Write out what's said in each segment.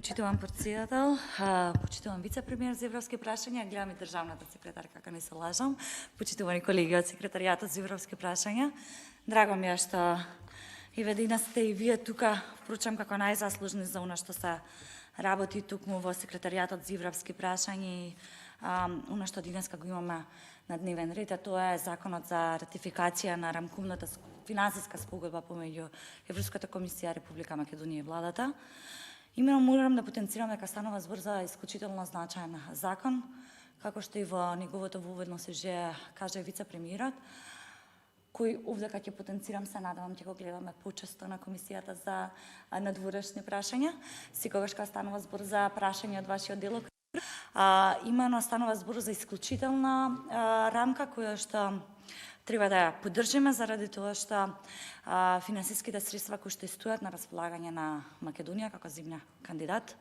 Почитуван председател, почитуван вице-премиер за европски прашања, гледам и државната секретарка, како не се лажам, почитувани колеги од секретаријатот за европски прашања. Драго ми е што и веднина сте и вие тука, впрочем како најзаслужни за она што се работи тукму во секретаријатот за европски прашања и она што денеска го имаме на дневен ред, а тоа е законот за ратификација на рамковната финансиска спогодба помеѓу Европската комисија, Република Македонија и владата. Имено морам да потенцирам дека станува збор за исклучително значаен закон, како што и во неговото воведно сеже каже вице-премиерот, кој овде ќе потенцирам, се надевам ќе го гледаме почесто на комисијата за надворешни прашања, секогаш кога станува збор за прашања од вашиот делокруг. Имено станува збор за исклучителна рамка која што треба да ја поддржиме заради тоа што финансиските средства кои што стојат на располагање на Македонија како земја кандидат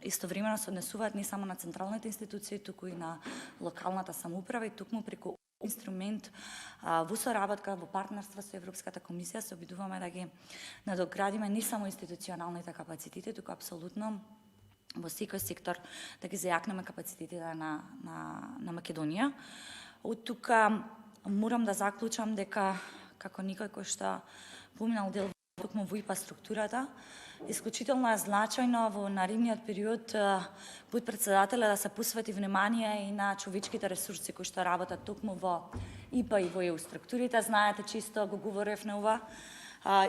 истовремено се однесуваат не само на централните институции, туку и на локалната самоуправа и тукму преку инструмент во соработка, во партнерство со Европската комисија се обидуваме да ги надоградиме не само институционалните капацитети, туку апсолутно во секој сектор да ги зајакнеме капацитетите на Македонија. Од тука морам да заклучам дека како никој кој што поминал дел токму во ИПА структурата, исклучително е значајно во наредниот период под председателя да се посвети внимание и на човечките ресурси кои што работат токму во ИПА и во ЕУ структурите. Знаете, чисто го говорев на ова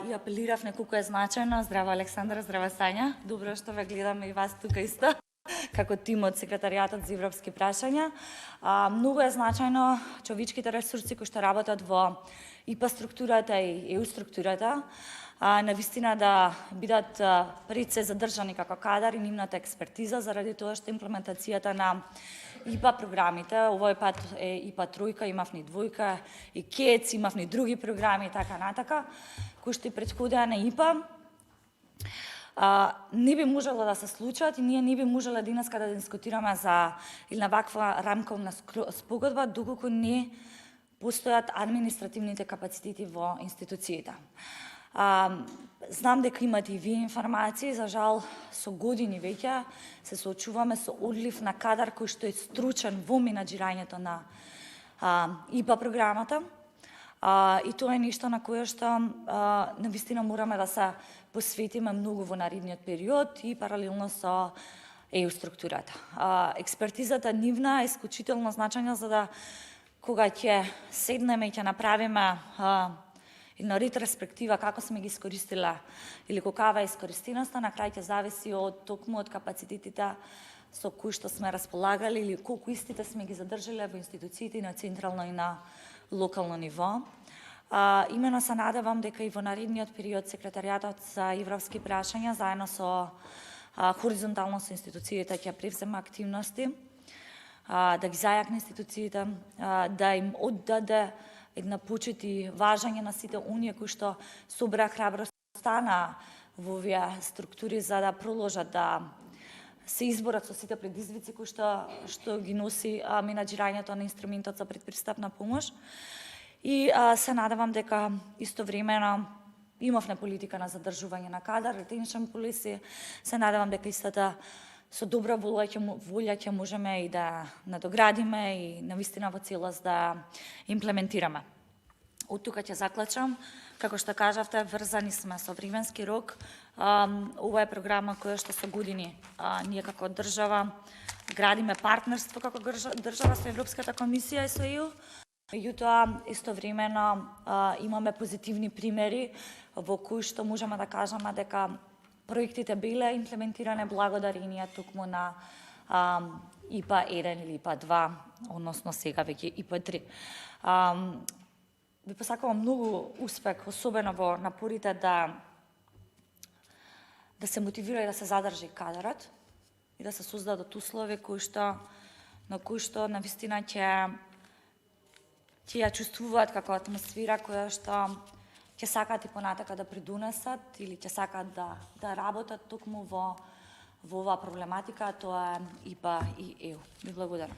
и апелирав на колку е значајно. Здраво Александра, здраво Сања. Добро што ве гледаме и вас тука исто како тим од секретаријатот за европски прашања. Многу е значајно човечките ресурси кои што работат во ИПА структурата и ЕУ структурата навистина да бидат пред се задржани како кадар и нивната експертиза, заради тоа што имплементацијата на ИПА програмите, овој пат е ИПА тројка, имавни двојка, и КЕЦ, имавни други програми и така натака, кои што претходеа на ИПА, не би можело да се случат и ние не би можеле денеска да дискутираме за или на ваква рамковна спогодба доколку не постојат административните капацитети во институциите. Знам дека имате и вие информации, за жал со години веќе се соочуваме со одлив на кадар кој што е стручен во менаџирањето на ИПА програмата. И тоа е нешто на кое што навистина мораме да се посветиме многу во наредниот период и паралелно со ЕУ структурата. Експертизата нивна е исклучително значајна за да кога ќе седнеме и ќе направиме една ретроспектива како сме ги искористиле или какава е искористеноста, на крај ќе зависи од токму од капацитетите со кои што сме располагали или колку истите сме ги задржале во институциите на централно и на локално ниво. Имено се надевам дека и во наредниот период секретаријатот за европски прашања заедно со хоризонтално со институциите ќе превзема активности, да ги зајакне институциите, да им оддаде една почит и важање на сите оние кои што собра храброста во овие структури за да продолжат да се изборат со сите предизвици кои што ги носи менаџирањето на инструментот за предпристапна помош. И се надевам дека истовремено имавме политика на задржување на кадар, retention policy, се надевам дека истата со добра воља ќе можеме и да надоградиме и навистина во целост да имплементираме. Од тука ќе заклучам, како што кажавте, врзани сме со временски рок. Ова е програма која што со години ние како држава градиме партнерство како држава со Европската комисија и со ЕУ. Меѓутоа, истовремено имаме позитивни примери во кои што можеме да кажеме дека проектите биле имплементиране благодарение токму на ИПА 1 или ИПА 2, односно сега веќе ИПА 3. Ви посакувам многу успех, особено во напорите да се мотивира и да се задржи кадарот и да се создадат услови на кои што навистина ќе ја чувствуваат како атмосфера која што ќе сакаат и понатака да придонесат или ќе сакаат да работат токму во оваа проблематика, тоа е ИПА и ЕУ. Ви благодарам.